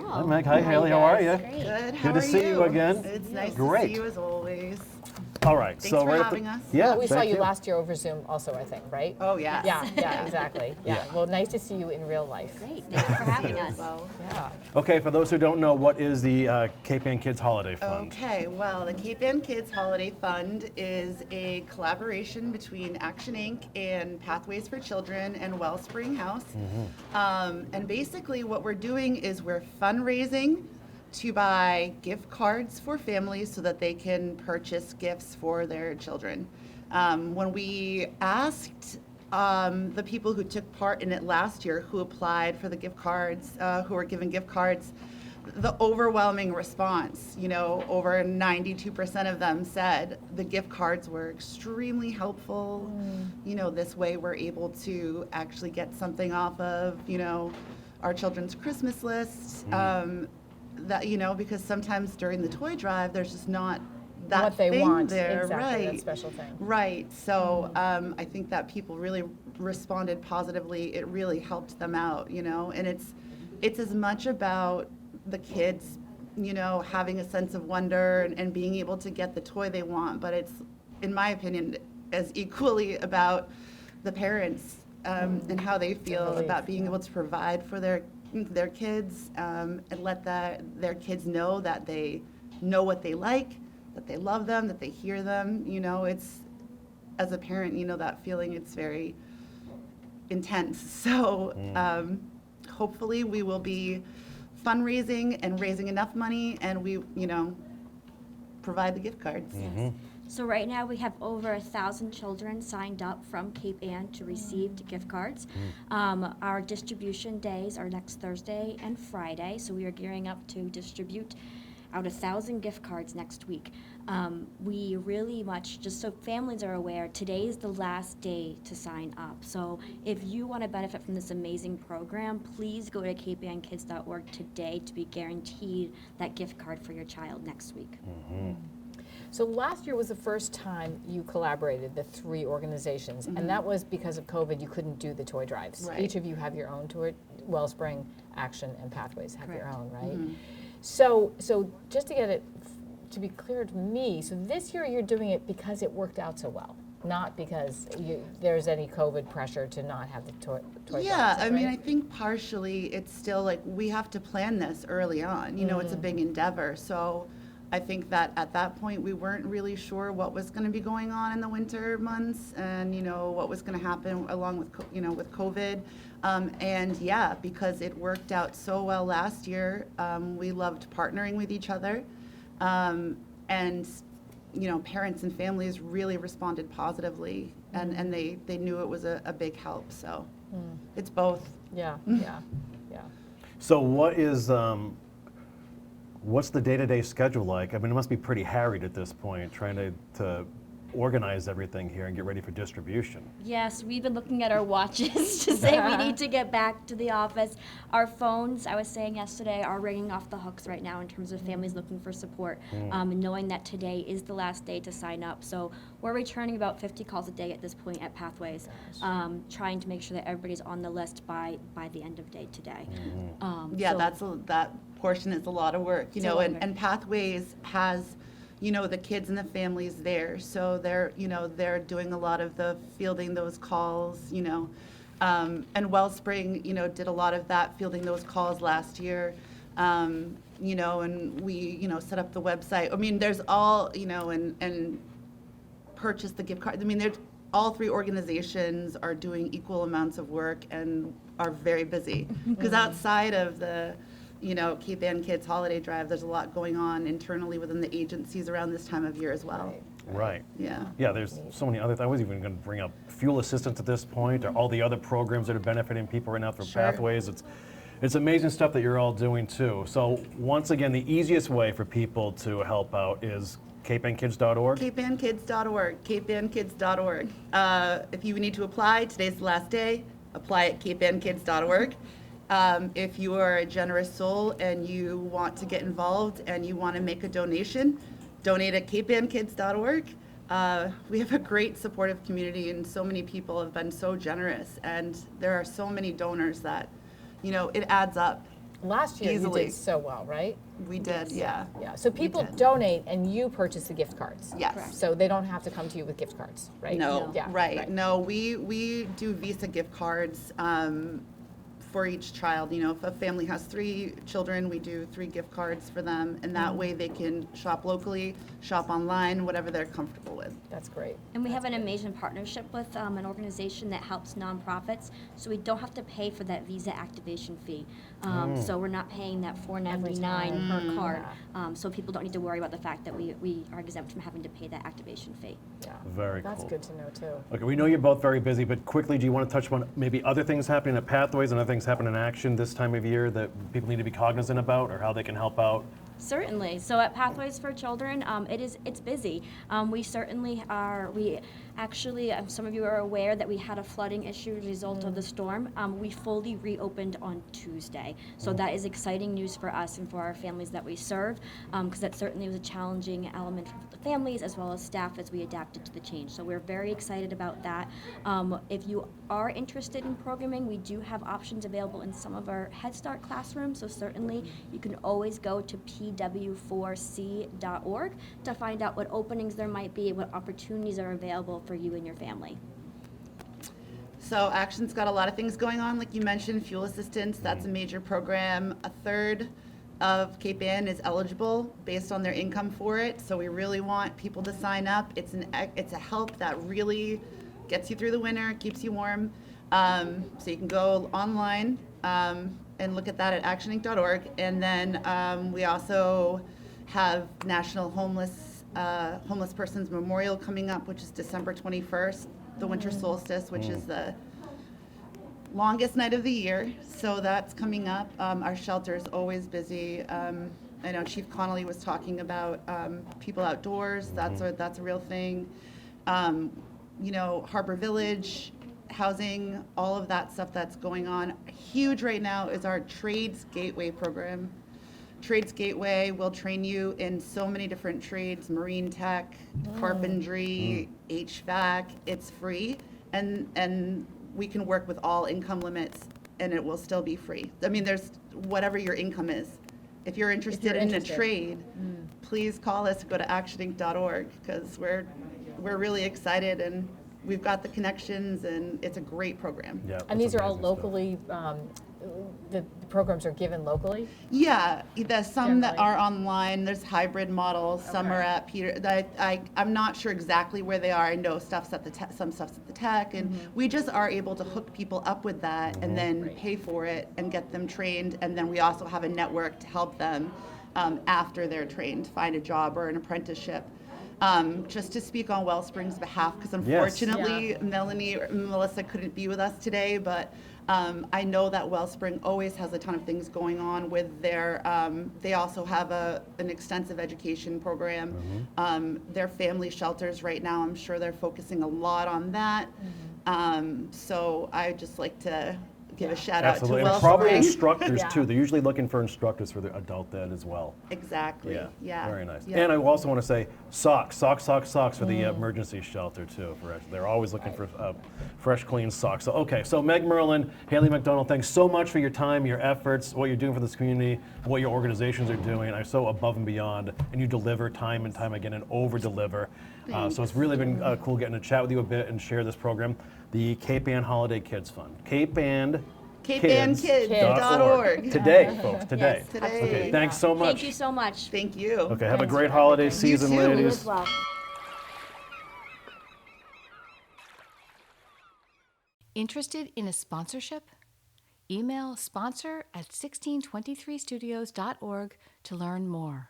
Hi, Meg. Hi, Haley. How are you? Great. Good. How Good to are see you again. It's nice Great. to see you as always. All right. Thanks so for right at having us. Yeah, We saw thank you last year over Zoom also, I think, right? Oh yeah. Yeah, exactly. Yeah. Yeah. Well, nice to see you in real life. Great. Thank you for having us. Well, Yeah. Okay, for those who don't know, what is the Cape Ann Kids Holiday Fund? okay. Well, the Cape Ann Kids Holiday Fund is a collaboration between Action Inc. and Pathways for Children and Wellspring House. And basically, what we're doing is we're fundraising to buy gift cards for families so that they can purchase gifts for their children. When we asked the people who took part in it last year, who applied for the gift cards, who were given gift cards, the overwhelming response, over 92% of them said the gift cards were extremely helpful. This way we're able to actually get something off of, our children's Christmas list. Because sometimes during the toy drive, there's just not that What they thing want, there, exactly, right? that special thing. Right. So I think that people really responded positively. It really helped them out, and it's as much about the kids, having a sense of wonder and being able to get the toy they want, but it's, in my opinion, as equally about the parents and how they feel Relief, about being able to provide for their kids and let their kids know that they know what they like, that they love them, that they hear them. It's, as a parent, that feeling, it's very intense. So hopefully we will be fundraising and raising enough money, and we, provide the gift cards. So right now we have over 1,000 children signed up from Cape Ann to receive the gift cards. Our distribution days are next Thursday and Friday, so we are gearing up to distribute out 1,000 gift cards next week. We really much, just so families are aware, today is the last day to sign up. So if you want to benefit from this amazing program, please go to capeannkids.org today to be guaranteed that gift card for your child next week. So last year was the first time you collaborated, the three organizations, and that was because of COVID. You couldn't do the toy drives. Right. Each of you have your own toy. Wellspring, Action, and Pathways have your Correct. own, right? So just to get it to be clear to me, so this year you're doing it because it worked out so well, not because there's any COVID pressure to not have the toy drives. Yeah, I mean, I right? think partially it's still like we have to plan this early on. It's a big endeavor. So I think that at that point we weren't really sure what was going to be going on in the winter months, and what was going to happen along with with COVID. And yeah, because it worked out so well last year, we loved partnering with each other, and parents and families really responded positively, and they knew it was a big help. So it's both. Yeah. So what's the day-to-day schedule like? I mean, it must be pretty harried at this point, trying to organize everything here and get ready for distribution. Yes, we've been looking at our watches to say we need to get back to the office. Our phones, I was saying yesterday, are ringing off the hooks right now in terms of families looking for support, and knowing that today is the last day to sign up. So we're returning about 50 calls a day at this point at Pathways, trying to make sure that everybody's on the list by the end of day today. Yeah, that portion is a lot of work, a lot of work. and Pathways has, the kids and the families there. So they're doing a lot of the fielding those calls, and Wellspring, did a lot of that, fielding those calls last year. And we, set up the website. I mean, there's all, and purchase the gift card. I mean, all three organizations are doing equal amounts of work and are very busy. Because outside of the, Cape Ann Kids Holiday Drive, there's a lot going on internally within the agencies around this time of year as well. Right. Yeah. Yeah, there's so many other things. I wasn't even going to bring up fuel assistance at this point, or all the other programs that are benefiting people right now through Sure. Pathways. It's amazing stuff that you're all doing too. So once again, the easiest way for people to help out is capeannkids.org. capeannkids.org, capeannkids.org. If you need to apply, today's the last day. Apply at capeannkids.org. If you are a generous soul and you want to get involved and you want to make a donation, donate at capeannkids.org. We have a great supportive community, and so many people have been so generous, and there are so many donors that, it adds up. Last year you Easily. did so well, right? We did, yeah. Yeah. So people did. donate and you purchase the gift cards. Yes. Correct. So they don't have to come to you with gift cards, right? No, Yeah. right. No, we do Visa gift cards for each child. You know, if a family has 3 children, we do 3 gift cards for them, and that way they can shop locally, shop online, whatever they're comfortable with. That's great. And we have an amazing partnership with an organization that helps nonprofits, so we don't have to pay for that Visa activation fee. So we're not paying that $4.99 per card. So people don't need to worry about the fact that we are exempt from having to pay that activation fee. Yeah. Very That's cool. good to know too. Okay, we know you're both very busy, but quickly, do you want to touch on maybe other things happening at Pathways and other things happening in Action this time of year that people need to be cognizant about, or how they can help out? Certainly. So at Pathways for Children, it's busy. We certainly are. We actually, some of you are aware that we had a flooding issue as a result of the storm. We fully reopened on Tuesday, so that is exciting news for us and for our families that we serve, because that certainly was a challenging element for the families as well as staff as we adapted to the change. So we're very excited about that. If you are interested in programming, we do have options available in some of our Head Start classrooms. So certainly, you can always go to pw4c.org to find out what openings there might be, what opportunities are available for you and your family. So Action's got a lot of things going on, like you mentioned, fuel assistance, that's a major program. A third of Cape Ann is eligible based on their income for it, so we really want people to sign up. It's a help that really gets you through the winter, keeps you warm. So you can go online and look at that at actioninc.org. And then we also have National Homeless Persons Memorial coming up, which is December 21st, the winter solstice, which is the longest night of the year. So that's coming up. Our shelter is always busy. I know Chief Connolly was talking about people outdoors. That's a real thing. You know, Harbor Village, housing, all of that stuff that's going on. Huge right now is our Trades Gateway program. Trades Gateway will train you in so many different trades, marine tech, carpentry, HVAC. It's free, and we can work with all income limits, and it will still be free. I mean, there's whatever your income is. If you're interested in a trade, please call us, go to actioninc.org, because we're really excited, and we've got the connections, and it's a great program. Yeah, And that's these are all amazing stuff. locally, the programs are given locally? Yeah, there's some that Generally. are online. There's hybrid models. Some are at Peter. I'm not sure exactly where they are. I know stuff's at some stuff's at the tech, and we just are able to hook people up with that, and then pay for it and get them trained. And then we also have a network to help them after they're trained find a job or an apprenticeship. Just to speak on Wellspring's behalf, because unfortunately Melissa couldn't be with us today, but I know that Wellspring always has a ton of things going on with their, they also have an extensive education program. Their family shelters right now, I'm sure they're focusing a lot on that. So I just like to give a shout out to Absolutely, and probably Wellspring. instructors Yeah. too. They're usually looking for instructors for the adult ed as well. Exactly. Yeah. Very nice. Yeah. And I also want to say socks for the emergency shelter too. They're always looking for fresh, clean socks. So okay, so Meg Merlin, Haley McDonald, thanks so much for your time, your efforts, what you're doing for this community, and what your organizations are doing. I'm so above and beyond, and you deliver time and time again and over deliver. So it's really been cool getting to chat with you a bit and share this program. The Cape Ann Holiday Kids Fund. CapeAnnKids.org. Today, folks, today. Yes, Today. Okay, thanks so much. Thank you so much. Thank you. Okay, have a Thanks great for holiday everything. season, You too. You ladies. as well. Interested in a sponsorship? Email sponsor@1623studios.org to learn more.